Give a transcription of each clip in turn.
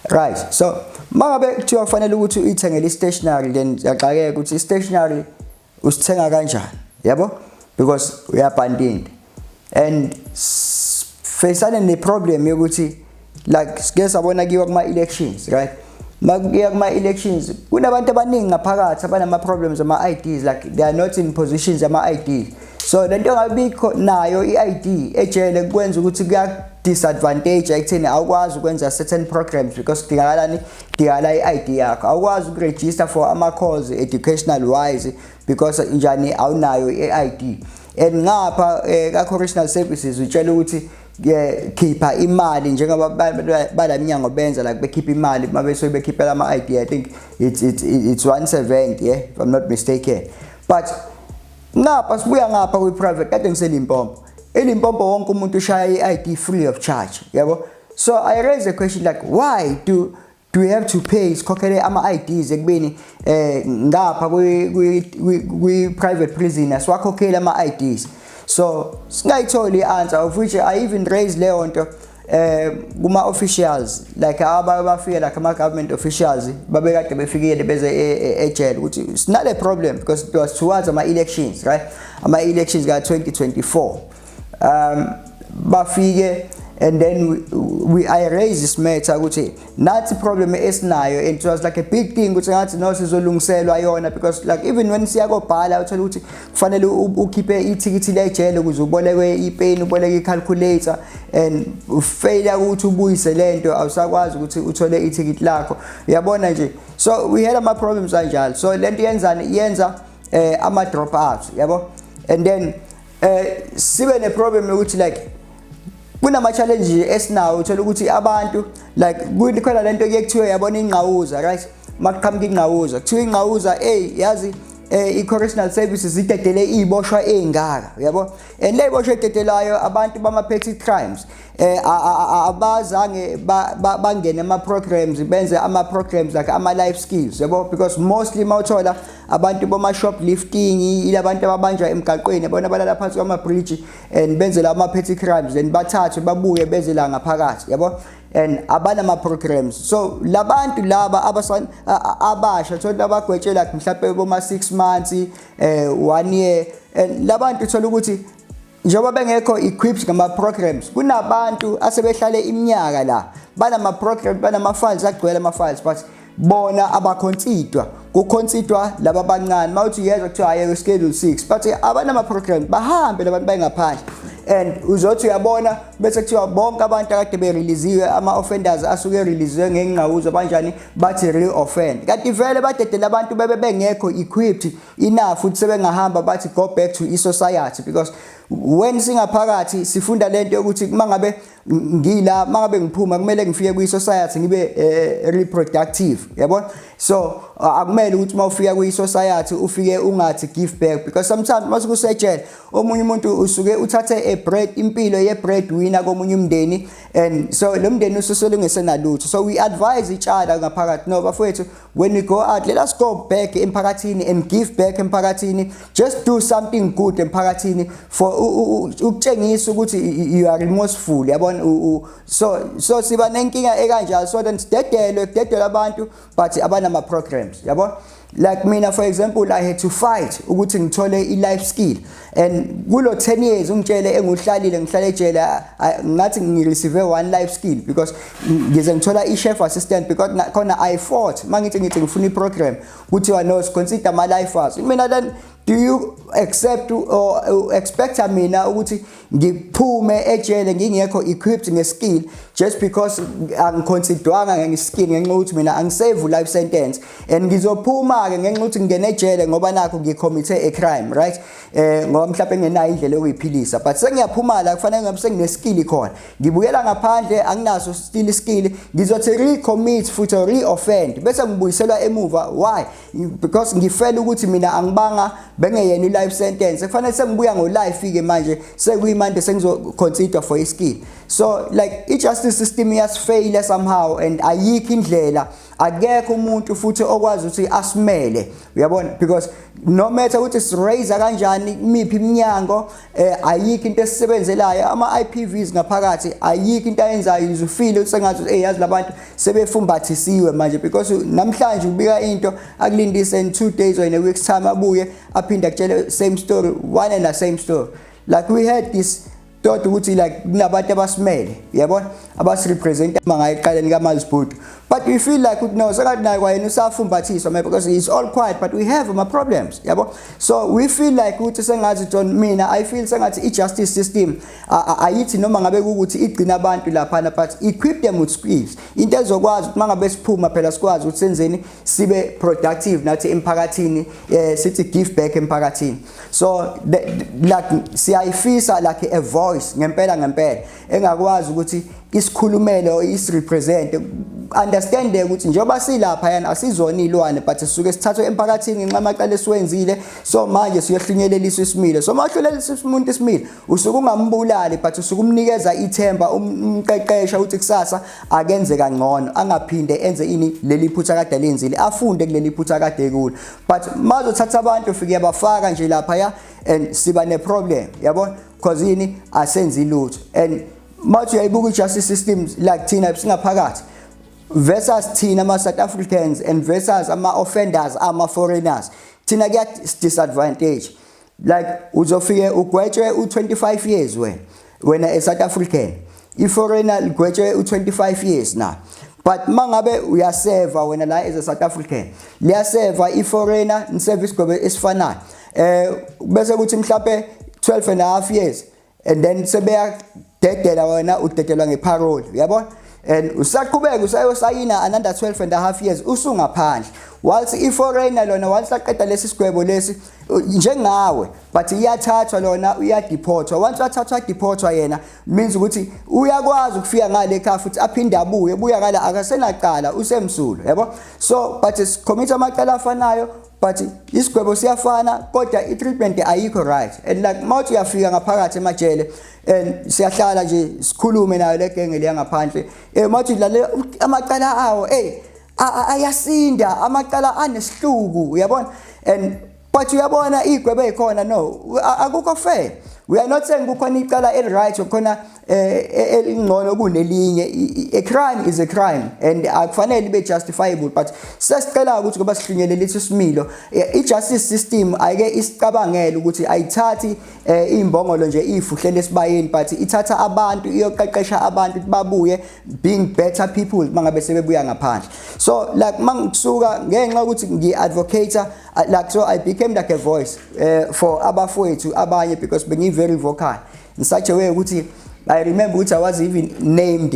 Right, so mangabe kuthiwa kufanele ukuthi uyithengele i-stationery, then yaqhakeka ukuthi i-stationery usithenga kanjani, yabo, because uyabhandinda and facing ne problem yokuthi like sike sabona kiwa kuma elections, right? Makuya kuma elections kunabantu abaningi ngaphakathi abanama problems ama IDs, like they are not in positions ama IDs. So lento ngabikho nayo iID ejele kwenza ukuthi kuya disadvantage ekutheni awukwazi ukwenza certain programs because kudingakalani, kudingakala iID yakho. Awukwazi ukuregister for ama calls educational wise because njani awunayo iID. And ngapha ka correctional services utshela ukuthi khipha imali njengoba balaminyango benza like bekhipha imali mabeso bekhiphela ama ID. I think it's 170, yeah, if I'm not mistaken. But ngapha sibuya ngapha kwi private kade ngiseLimpopo. eLimpopo wonke umuntu ushaya iID free of charge, yabo. So I raise a question like, why do we have to pay sikhokhele ama IDs ekubeni ngapha kwi private prison asiwakhokhele ama IDs? So singayitholi answer, of which I even raised leyo nto kuma officials like abafika like ama government officials babekade befikile beze ejele ukuthi it's not a problem because it was towards ama elections, right? Ama elections ka 2024 bafike, and then I raised this matter ukuthi nathi problem esinayo, and it was like a big thing ukuthi ngathi no sizolungiselwa yona because like even when siyakobhala uthola ukuthi kufanele ukhiphe ithikithi lejele ukuze ubolekwe ipen, uboleke icalculator, and ufailure ukuthi ubuyise lento awusakwazi ukuthi uthole ithikithi lakho, uyabona nje. So we had ama problems kanjalo. So lento yenza ama drop outs, yabo. And then sibe ne problem ukuthi like kunama challenge esinawo, uthola ukuthi abantu like kukhona lento ekuthiwa yabona ingqawuza, right? Makuqhamuka ingqawuza kuthiwa ingqawuza yazi i-correctional services idedele iboshwa engaka, yabo. And le boshwa ededelayo abantu bama petty crimes abazange bangene ama programs, benze ama programs like ama life skills, yabo, because mostly mawuthola abantu boma shoplifting ilabantu ababanjwa emgaqweni bona balala phansi kwama bridge and benze la ama petty crimes and bathathwe babuye beze la ngaphakathi, yabo. And abana ma programs. So labantu laba abasha thola abagwetshe like mhlawumbe boma 6 months 1 year, and labantu thola ukuthi njengoba bengekho equipped ngama programs, kunabantu asebehlale iminyaka la bana ma programs, bana ma files agcwele ama files, but bona abaconsidwa kuconsidwa laba abancane mawuthi yezwa kuthiwa aye schedule 6, but abana ma programs bahambe labantu bayengaphandle. And uzothi uyabona bese kuthiwa bonke abantu akade bereleasiwe ama offenders asuke releasiwe ngengqawuzo kanjani bathi re-offend, kanti vele badedela abantu bengekho equipped enough futhi sebengahamba bathi go back to i-society, because when singaphakathi sifunda lento ukuthi mangabe ngila mangabe ngiphuma kumele ngifike kwi-society ngibe reproductive, yabona. So akumele ukuthi mawufika kwi-society ufike ungathi give back, because sometimes masuke usejele omunye umuntu usuke uthathe a bread impilo ye breadwinner komunye umndeni, and so lo mndeni ususolungise nalutho. So we advise each other ngaphakathi, no bafowethu, when we go out, let us go back emphakathini and give back emphakathini, just do something good emphakathini for ukutshengisa ukuthi you are remorseful, yabona. So siba nenkinga ekanjalo, so then kudedelwe abantu but abana ama programs, yabona. Like mina for example, I had to fight ukuthi ngithole i-life skill, and kulo 10 years ungitshele enguhlalile ngihlale ejele ngathi ngireceive one life skill because ngize ngithola i-chef assistant, because khona I fought mangithi ngifuna i-program kuthiwa no consider my life as mina. Then do you accept or expect mina ukuthi ngiphume ejele ngingekho equipped ngeskill just because angiconsiderwanga ngeskill ngenxa ukuthi mina angisave life sentence, and ngizophuma ke ngenxa ukuthi ngene ejele ngoba nakho ngicommite a crime, right? Ngoba mhlawumbe ngenayo indlela yokuyiphilisa, but sengiyaphuma la kufanele ngabe sengineskill khona, ngibuyela ngaphandle anginaso still skill, ngizothi recommit futhi re-offend bese ngibuyiselwa emuva. Why? Because ngifela ukuthi mina angibanga bengeyena life sentence, kufanele sengibuya ngo life ke manje sekuyimanje sengizoconsider for iskill. So like it just i-justice system iyasifaila somehow and ayikho indlela akekho umuntu futhi okwazi ukuthi asimele uyabona because no matter ukuthi siraise kanjani miphi iminyango ayikho into esisebenzelayo ama IPVs ngaphakathi ayikho into ayenzayo uzufile ukuthi sengathi yazi labantu sebefumbathisiwe manje because namhlanje ubika into akulindise in 2 days or in a week's time abuye aphinda akutshele same story one and the same story like we had this thought ukuthi like kunabantu abasimele yabona abasirepresent mangayiqaleni kaMalizibhudu but we feel like no sakathi naye kwayena usafumbathiswa because it's all quiet but we have my problems yabo so we feel like ukuthi sengathi John mina I feel sengathi i-justice system ayithi noma ngabe ukuthi igcina abantu lapha but equip them with skills into ezokwazi ukuthi mangabe siphuma phela sikwazi ukuthi senzeni sibe productive nathi emphakathini sithi give back emphakathini so like siyayifisa like a voice ngempela engakwazi ukuthi isikhulumele or isirepresent understand ukuthi njoba silapha yana asizona ilwane but sisuke sithathwe emphakathini ngenxa amaqala esiwenzile so manje siyohlunyeleliswa isimilo so mawuhlulelisa umuntu isimilo usuke ungambulali but usuke umnikeza ithemba umqeqesha ukuthi kusasa akenze kangcono angaphinde enze ini leli phutha kade lenzile afunde kuleli phutha kade kulo but mazothatha abantu ufike yabafaka nje lapha ya and siba ne problem yabona because yini asenzi lutho and manje uyayibuka i-justice systems like thina singaphakathi versus thina ama-South Africans and versus ama-offenders ama-foreigners thina kuya disadvantage like uzofike ugwetshwe u25 years wena a-South African i-foreigner ligwetshwe u25 years na but mangabe uyaseva wena la as a South African liyaseva i-foreigner niserve isigwebo esifanayo bese kuthi mhlawumbe 12 and a half years and then sebeya dedela wena udedelwa ngeparole uyabona and usaqhubeka usayosayina another 12 and a half years usungaphandle whilst i-foreigner lona whilst aqeda lesi sigwebo lesi njengawe but iyathathwa lona uyadeportwa once wathathwa deportwa yena means ukuthi uyakwazi ukufika ngale ekhaya futhi aphinde abuye buya ngala akasenaqala usemsulo yabo so but commit amaqala afanayo but isigwebo siyafana kodwa i-treatment ayikho right and like mawuthi uyafika ngaphakathi emajele and siyahlala nje sikhulume nayo le genge le yangaphandle mawuthi lalela amaqala awo ayasinda amaqala anesihluku uyabona and but uyabona igwebe ekhona no akukho fair we are not saying kukhona icala eli-right okhona elingcono kunelinye a crime is a crime and akufanele ibe justifiable but sesicela ukuthi kuba sihlunyelelise isimilo i-justice system ayike isicabangele ukuthi ayithathi imbongolo nje ifuhlele esibayeni but ithatha abantu iyoqeqesha abantu babuye being better people mangabe sebebuya ngaphandle so like mangisuka ngenxa ukuthi ngi-advocator like so I became like a voice for abafowethu abanye because very vocal in such a way ukuthi I remember ukuthi I was even named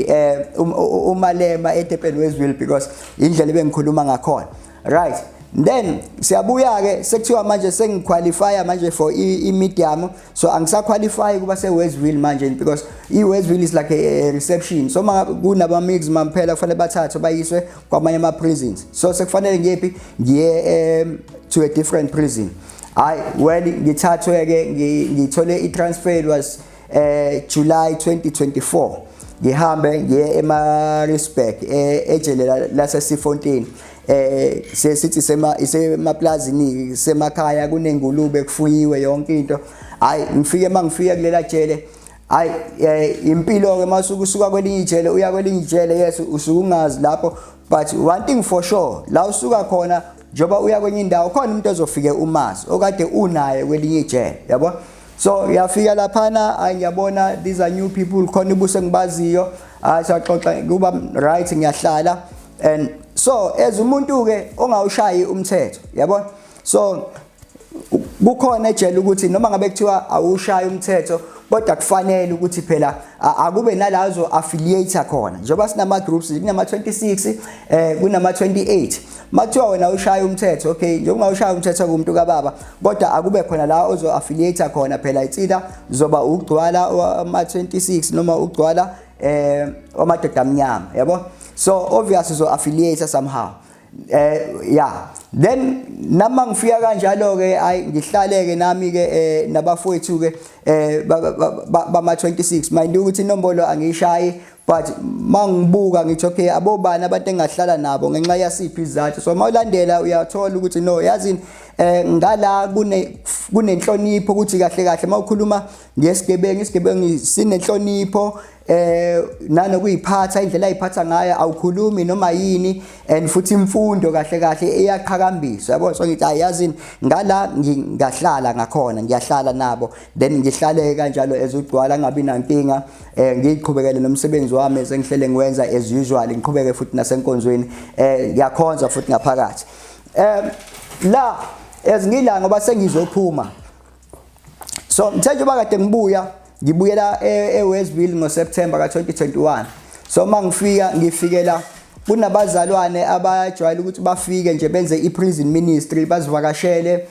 uMalema eTurban Westville because indlela bengikhuluma ngakhona right then siyabuya ke sekuthiwa manje sengiqualify manje for i-medium so angisaqualify kuba se-Westville manje because i-Westville is like a reception so kunaba mix mamphela kufanele bathathwe bayiswe kwamanye ama-prisons so sekufanele ngiye to a different prison well ngithathwe ke ngithole i-transfer was July 2024 ngihambe ngiye eMaritzburg ejele laseSifontein sesithi isemaplazini semakhaya kunengulube kufuyiwe yonke into ngifike mangifika kulela jele impilo ke masukusuka kwelinye ijele uya kwelinye ijele yes usukungazi lapho but one thing for sure la usuka khona njoba uya kwenye indawo khona umuntu ezofike umazi okade unaye kwelinye ijele yabo so yafika laphana ngiyabona these are new people khona ibuse ngibaziyo siyaxoxa kuba right ngiyahlala and so as umuntu ke ongawushayi umthetho yabo so kukhona ejele ukuthi noma ngabe kuthiwa awushayi umthetho kodwa kufanele ukuthi phela akube nalazo affiliate khona njengoba sinama groups kunama 26 kunama 28 makuthiwa wena ushaya umthetho okay njengoba ushaya umthetho kumuntu kababa kodwa akube khona la ozo affiliate khona phela itsida zoba ugcwala ama 26 noma ugcwala amadoda amnyama yabo so obviously zo affiliate somehow yeah then nama ngifika kanjalo ke ngihlale ke nami ke nabafowethu ke bama 26 manje ukuthi inombolo angiyishayi but mangibuka ngithi okay abobani abantu engahlala nabo ngenxa yasiphi izathu. So mawulandela uyathola ukuthi no yazi ngala kunenhlonipho ukuthi kahle kahle mawukhuluma ngesigebengu, isigebengu sinenhlonipho nanokuyiphatha indlela ayiphatha ngayo, awukhulumi noma yini, and futhi imfundo kahle kahle iyaqhakambiswa yabo. So ngithi ayazi ngala ngingahlala ngakhona, ngiyahlala nabo, then ngihlale kanjalo ezugcwala ngabi nankinga, ngiqhubekele nomsebenzi wami esengihlele ngiwenza as usual, ngiqhubeke futhi nasenkonzweni, ngiyakhonza futhi ngaphakathi la ezingila ngoba sengizophuma. So mthetho bakade ngibuyela eWestville ngoSeptember ka2021. So ngifikela kunabazalwane abajwayele ukuthi bafike nje benze iprison ministry, bazivakashele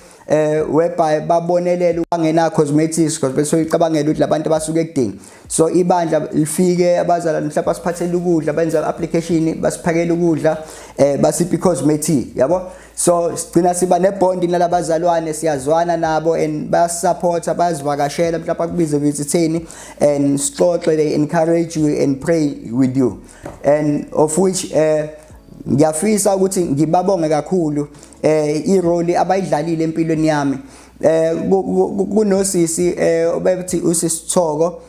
whereby babonelele ungena cosmetics because bese uyicabangela ukuthi labantu basuke ekudingi. So ibandla lifike abazalwane mhlawumbe basiphathele ukudla, benza application, basiphakela ukudla, basiphi cosmetic yabo. So sigcina siba nebond nalabazalwane, siyazwana nabo and basupporta, bazivakashela mhlawumbe akubize visitheni and sixoxe, they encourage you and pray with you, and of which ngiyafisa ukuthi ngibabonge kakhulu irole abayidlalile empilweni yami. Kunosisi obethi usisithoko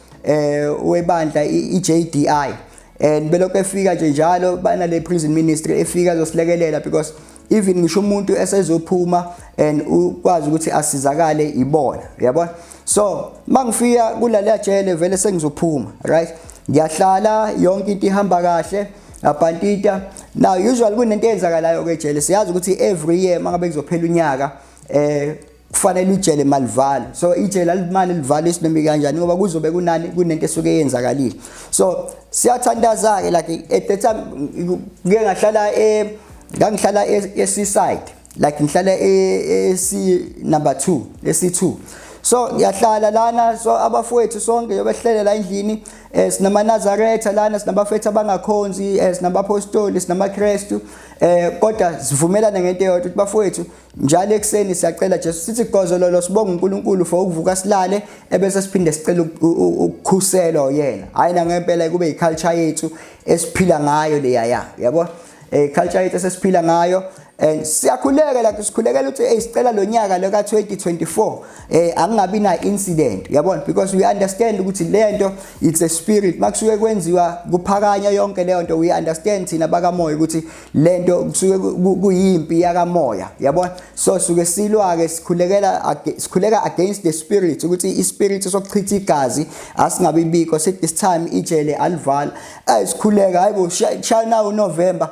webandla iJDI, and belokho efika nje njalo bana le prison ministry efika zosilekelela because even ngisho umuntu esezophuma and ukwazi ukuthi asizakale ibona yabona. So mangifika kulala jele vele sengizophuma, right, ngiyahlala yonke into ihamba kahle abantita. Now usually kunento eyenzakalayo kwejele, siyazi ukuthi every year mangabe kuzophela unyaka kufanele ijele malivala. So ijele alimali livala isinemi kanjani ngoba kuzobe kunento esuke yenzakalile. So siyathandaza ke like at the time ngangihlala eSeaside, like ngihlala number 2, C2. So yahlala lana, so abafowethu sonke yobehlele la endlini, sinama Nazaretha lana, sinabafethu abangakhonzi, sinabapostoli, sinamaKristu, kodwa sivumelana ngento eyodwa ukuthi bafowethu njalo ekseni siyacela Jesu sithi gozololo sibonga uNkulunkulu for ukuvuka silale ebese siphinde sicela ukukhuselwa yena. Hayi na ngempela kube iculture yethu esiphila ngayo leya yabo, culture yethu esesiphila ngayo. And siyakhuleka la sikhulekela ukuthi sicela lo nyaka lo ka2024 angabi na incident yabona, because we understand ukuthi lento it's a spirit makusuke kwenziwa kuphakanya yonke leyo nto. We understand thina bakamoya ukuthi lento kusuke kuyimpi yakamoya yabona. So suke silwa ke sikhuleka against the spirit ukuthi ispirit sokuchitha igazi asingabi biko. Set this time ijele alivala sikhuleka hayibo shana uNovember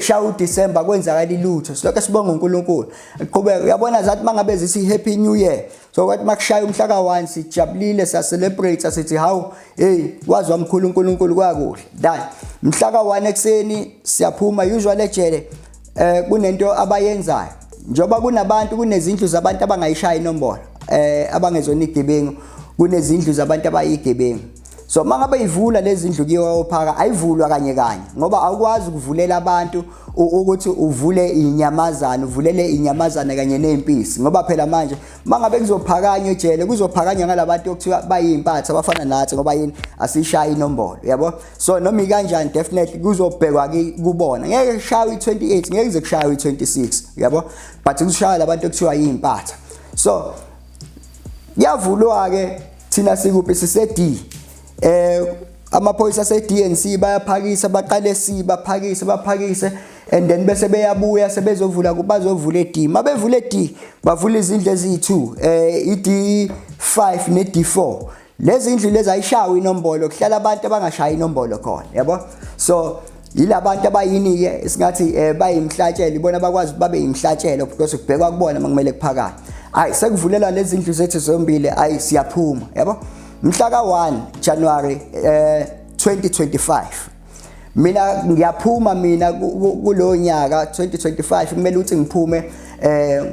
shaya December kwenzakala ilutho. Silokho sibonga uNkulunkulu qhubeka uyabona zathi mangabe zithi happy new year, so kwathi makushaya umhla ka1 sijabulile siya celebrate sithi hawu wazi wamkhulu uNkulunkulu kwakuhle. Done mhla ka1 ekseni siyaphuma usually ejele kunento abayenzayo njoba kunabantu kunezindlu zabantu abangayishaya inombolo abangezona igebengu, kunezindlu zabantu abayigebengu. So mangabe ivula lezi ndlu kiyo phaka ayivulwa kanye ngoba awukwazi ukuvulela abantu ukuthi uvule inyamazana, uvulele inyamazana kanye nempisi ngoba phela manje mangabe kuzophakanywa ejele kuzophakanywa ngalabantu okuthiwa bayimpatha abafana nathi ngoba yini asishaya inombolo yabo. So noma ikanjani definitely kuzobhekwa kubona, ngeke kushawe i28, ngeke kuze kushawe i26 yabo, but kushaya labantu okuthiwa yimpatha. So yavulwa ke thina sikuphi sisedi amaphoyisa seDNC bayaphakisa baqale baphakise and then bese beyabuya sebezovula bazovula eD. Mabevula eD bavula izindlu ezi2 iD5 neD4. Lezi indlu lezi ayishawa inombolo, kuhlala abantu abangashaya inombolo khona yabo. So yilabantu abayini ke singathi bayimhlatshelo, ibona bakwazi babe yimhlatshelo because kubhekwa kubona makumele kuphakade. Hayi sekuvulela lezi indlu zethu zombili hayi siyaphuma yabo. Mhla ka1 January 2025 mina ngiyaphuma kulo nyaka 2025 kumele ukuthi ngiphume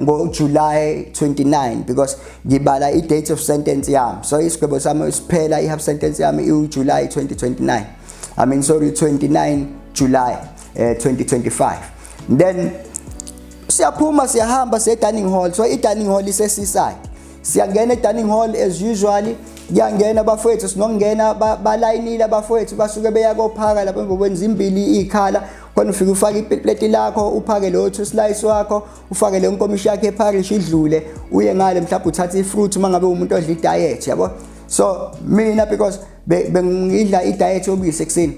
ngoJuly 29 because ngibala i-date of sentence yami. So isigwebo sami siphela i-half sentence yami uJuly 2029. 29 July 2025. Then siyaphuma siyahamba se dining hall. So i dining hall ise Seaside. Siyangena e dining hall as usually kuyangena abafowethu sinokungena balayinile abafowethu basuke beya kophaka lapho ngokwenza imbili ikhala khona ufike ufake iplate lakho uphake lo two slice wakho ufake le nkomishi yakhe eParish idlule uye ngale mhlawumbe uthatha ifruit mangabe umuntu odla idiet yabo. So mina because bengidla idiet obisi ekseni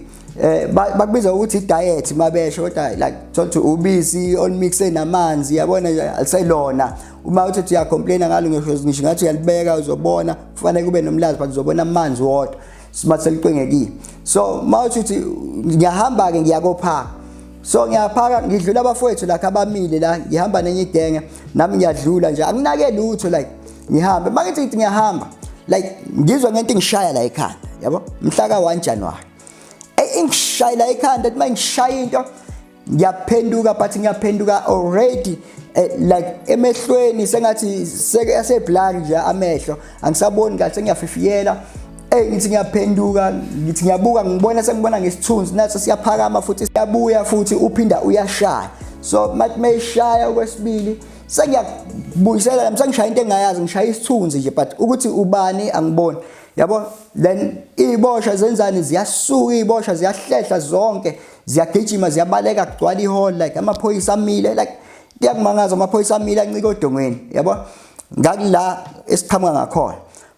bakubiza ukuthi idiet mabesho kodwa like thothi ubisi olmixe namanzi yabona aliselona uma uthi uya complain ngalo ngisho ngathi uyalibeka uzobona kufanele kube nomlazi but uzobona amanzi wodwa simathe liqwengekile. So mawuthi ngiyahamba ke ngiyakophaka so ngiyaphaka ngidlula abafowethu la abamile la ngihamba nenye idenge nami ngiyadlula nje anginake lutho like ngihambe makithi ngiyahamba like ngizwa ngento ngishaya la ekhanda yabo mhla ka 1 January ingishaya la ekhanda athi mangishaya into ngiyaphenduka but ngiyaphenduka already like emehlweni sengathi seke blur nje amehlo angisaboni kahle sengiyafifiyela ngithi ngiyaphenduka ngithi ngiyabuka ngibona sengibona ngesithunzi nathi siyaphakama futhi siyabuya futhi uphinda uyashaya. So mathi mayishaya okwesibili sengiyabuyisela nami sengishaya into engayazi ngishaya isithunzi nje but ukuthi ubani angiboni yabo. Then ibosha zenzani ziyasuka ibosha ziyahlehla zonke ziyagijima ziyabaleka kugcwala ihall like amaphoyisa amile like kuyakumangaza amaphoyisa amile ancike odongweni yabo ngakula esiqhamuka ngakhona.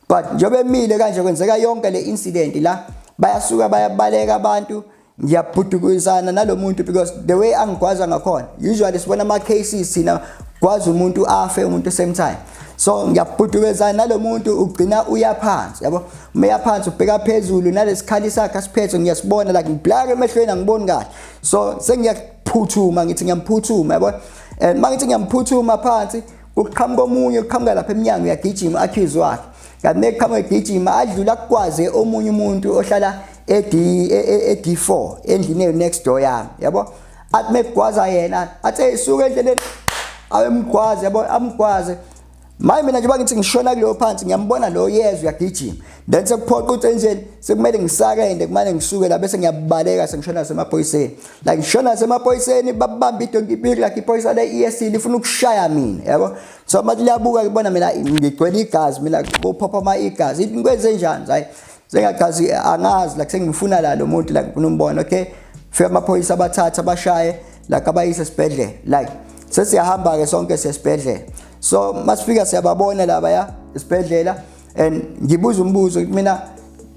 But njobe emile kanje kwenzeka yonke le incident la bayasuka bayabaleka abantu ngiyabhudukuzana nalomuntu because the way angigwaza ngakhona usually sibona ama cases sina gwaza umuntu afe umuntu same time. So ngiyabhudukuzana nalomuntu ugcina uyaphansi yabo umeyaphansi ubheka phezulu nalesikhali sakhe asiphethe ngiyasibona like ngiblaka emehlweni angiboni kahle. So sengiyaphuthuma ngithi ngiyaphuthuma yabo and mangithi ngiyaphuthuma phansi ukuqhamuka omunye uqhamuka lapha eminyango uyagijima accuse wakhe kanti eqhamuka egijima adlula kukwaze omunye umuntu ohlala D4 endlini next door yami yabo athi megwaza yena athi isuke endleleni awemgwaze yabo amgwaze maye mina nje bakithi ngishona kuleyo phansi ngiyambona lo yezwe uyagijima then sekuphoqa ukuthi enjeni sekumele ngisakende kumele ngisuke la bese ngiyabaleka sengishona semaphoyiseni like ngishona semaphoyiseni babamba idonki ibili like iphoyisa le ESC lifuna ukushaya mina yabo. So mathi liyabuka ngibona mina ngigcwele igazi mina kuphopha ama igazi ithi ngikwenze njani hayi sengagazi angazi like sengifuna la lo muntu like ngifuna umbona okay fika amaphoyisa abathatha abashaye like abayise esibhedlela like sesiyahamba ke sonke sesibhedlela. So masifika siyababona laba ya esibhedlela and ngibuza umbuzo mina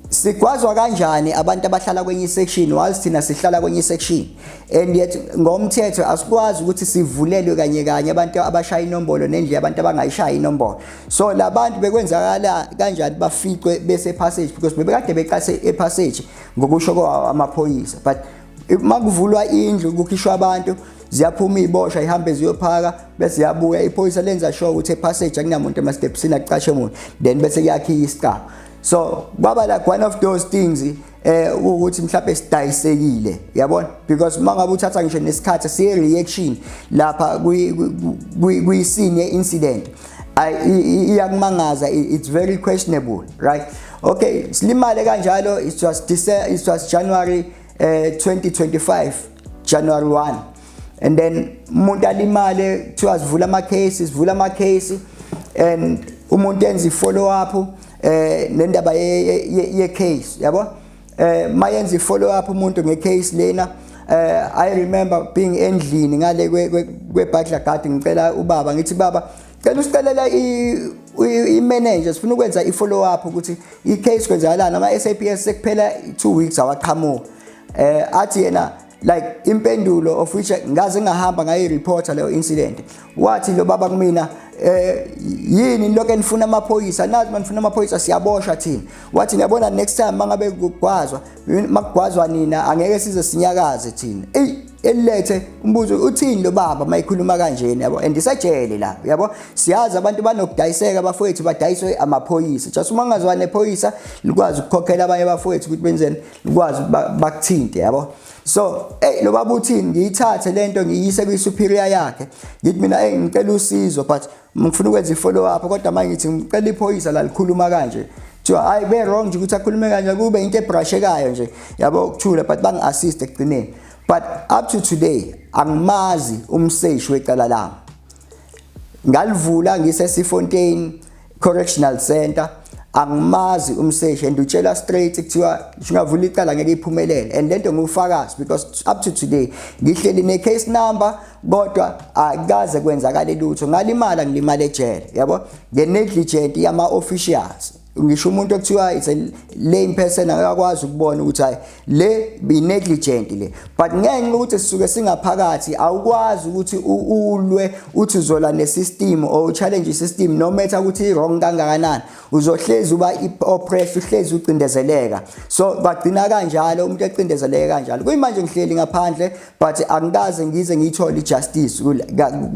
sigwazwa kanjani abantu abahlala kwenye section while thina sihlala kwenye section and yet ngomthetho asikwazi ukuthi sivulelwe kanye kanye abantu abashaya inombolo nendle abantu abangayishaya inombolo. So labantu bekwenzakala kanjani baficwe bese passage because bebekade beqase epassage ngokusho kwamaphoyisa but makuvulwa indlu kukhishwa abantu ziyaphuma ibosha ihambe ziyophaka bese yabuya iphoyisa lenza sure ukuthi epassage akunamuntu emastepsini aqashe umuntu then bese kuyakhiya isicaba. So kwaba like one of those things ukuthi mhlawumbe sidayisekile yabona because mangabe uthatha ngisho nesikhathi siye reaction lapha kwi scene incident iyakumangaza it's very questionable right. Okay silimale kanjalo it was January 2025 January 1 and then umuntu alimale kuthiwa sivula ama case and umuntu enza follow up nendaba ye case yabo mayenza follow up umuntu ngecase lena. I remember being endlini ngale kweButler Garden ngicela ubaba ngithi baba cela usicelela i-manager sifuna ukwenza i-follow up ukuthi i-case kwenzakalana ama SAPS sekuphela 2 weeks awaqhamuka athi yena like impendulo of which ngaze ngahamba ngayi reporter leyo incident wathi lo baba kumina yini lokho enifuna amaphoyisa nazi manifuna amaphoyisa siyaboshwa thina wathi ngiyabona next time mangabe kugwazwa makugwazwa nina angeke size sinyakaze thina elethe umbuzo uthini lo baba mayikhuluma kanjeni yabo and isajele la yabo siyazi abantu banokudayiseka abafowethu badayiswe amaphoyisa just uma ngazwana nephoyisa likwazi ukukhokhela abanye abafowethu ukuthi benzeni likwazi bakuthinte yabo. So lo baba uthini ngiyithathe lento ngiyise kwi superior yakhe ngithi mina ngicela usizo but ngifuna ukwenza i-follow up kodwa manje ngithi ngicela iphoyisa la likhuluma kanje kuthiwa hayi be wrong nje ukuthi akhulume kanje kube into ebrushekayo nje yabo ukuthula but bangi assist ekugcineni. But up to today angimazi umseshi wecala lami ngalivula ngise Sifontaine Correctional Center angimazi umseshi and utshela straight kuthiwa singavula icala ngeke iphumelele and lento ngufakazi because up to today ngihleli ne case number kodwa akaze kwenzakala lutho ngalimala ngilimala ejele yabo the negligent yama officials ngisho umuntu ekuthiwa it's a lame person akakwazi ukubona ukuthi hayi le be negligent le but ngenxa ukuthi sisuke singaphakathi awukwazi ukuthi ulwe uthi uzola nesystem or challenge isystem no matter ukuthi wrong kangakanani uzohlezi uba oppressed uhlezi ucindezeleka so bagcina kanjalo umuntu ecindezeleka kanjalo kuyimanje ngihleli ngaphandle but angikaze ngize ngiyithole ijustice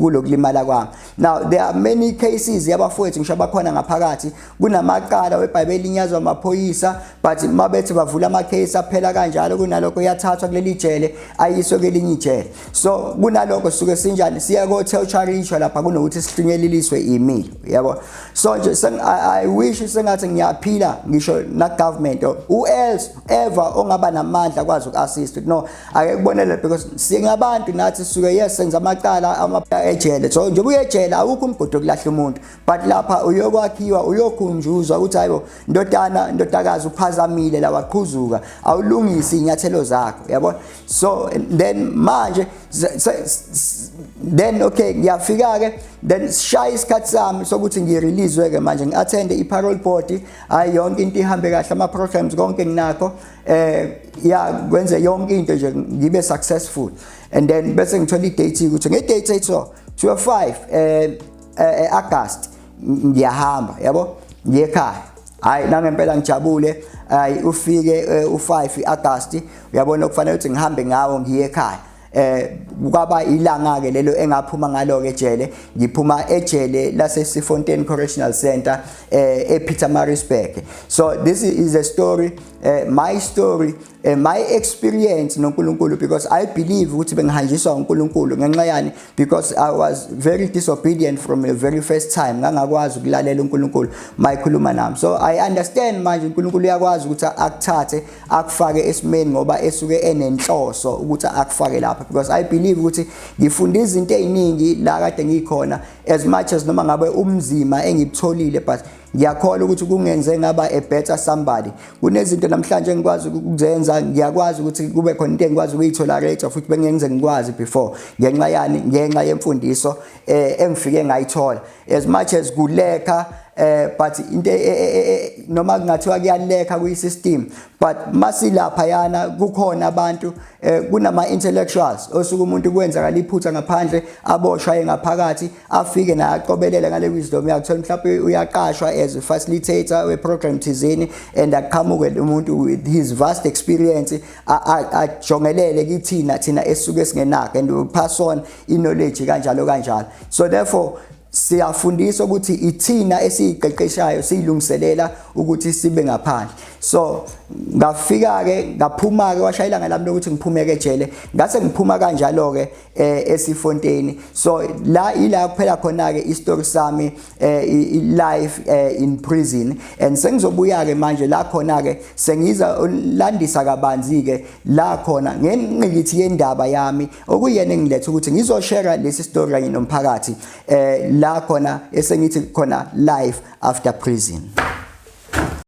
kulokulimala kwami. Now there are many cases yabafowethu ngisho abakhona ngaphakathi kunamaqala weBhayibheli inyazwa amaphoyisa but mabethi bavula ama case aphela kanjalo kunalokho yathathwa kuleli jele ayiswe kelinye ijele so kunalokho suke sinjani siya ko tertiary issue lapha kunokuthi sihlinyeleliswe imilo yabo so nje I wish sengathi ngiyaphila ngisho na government who else ever ongaba namandla kwazi ukuassist no ake kubonele because singabantu nathi suke yes senza amaqala ejele so nje buye ejele awukho umgodo kulahla umuntu but lapha uyokwakhiwa uyokhunjuzwa ukuthi hayibo ndodakazi uphazamile la waqhuzuka awulungisi inyathelo zakho yabo so then manje then okay ngiyafika ke then shaya isikhathi sami sokuthi ngirelease ke manje ngiattend iparole board hayi yonke into ihambe kahle ama programs konke nginakho ya kwenze yonke into nje ngibe successful and then bese ngithola idate ukuthi ngedate etho 25 August ngiyahamba yabo ngiyekhaya hayi nangempela ngijabule hayi ufike u5 August uyabona ukufanele ukuthi ngihambe ngawo ngiye ekhaya kwaba ilanga ke lelo engaphuma ngalo ke ejele ngiphuma ejele lase Sifontaine Correctional Center ePietermaritzburg. So this is a story, my story, my experience noNkulunkulu because I believe ukuthi bengihanjiswa uNkulunkulu ngenxa yani because I was very disobedient from the very first time ngangakwazi ukulalela uNkulunkulu mayikhuluma nami. So I understand manje uNkulunkulu uyakwazi ukuthi akuthathe akufake esimeni ngoba esuke enenhloso ukuthi akufake lapha because I believe ukuthi ngifunda izinto eziningi la kade ngikhona as much as noma ngabe umzima engibutholile but ngiyakholwa ukuthi kungenze ngaba a better somebody. Kunezinto namhlanje engikwazi ukuzenza ngiyakwazi ukuthi kube khona into engikwazi ukuyitolerate futhi bengenze ngikwazi before ngenxa yani ngenxa yemfundiso engifike ngayithola as much as kuleka but into noma kungathiwa kuyaleka kuyisystem but masilapha yana kukhona abantu kunama intellectuals osuku umuntu kwenzakala iphutha ngaphandle aboshwa engaphakathi afike naye aqobelela ngale wisdom yakhe mhlawumbe uyaqashwa as a facilitator we program thizeni and aqhamuke umuntu with his vast experience ajongelele kithina esuke singenakho and pass on knowledge kanjalo so therefore siyafundiswa ukuthi ithina esiqeqeshayo siyilungiselela ukuthi sibe ngaphandle. So ngafika ke ngaphuma ke washayela ngalami ukuthi ngiphume ke ejele ngase ngiphuma kanjalo ke eSifontaine. So la ila kuphela khona ke istory sami life in prison and sengizobuya ke manje la khona ke sengiza landisa kabanzi ke la khona ngenqikithi yendaba yami okuyena engilethe ukuthi ngizoshare lesi story kanye nomphakathi la khona esengithi khona life after prison.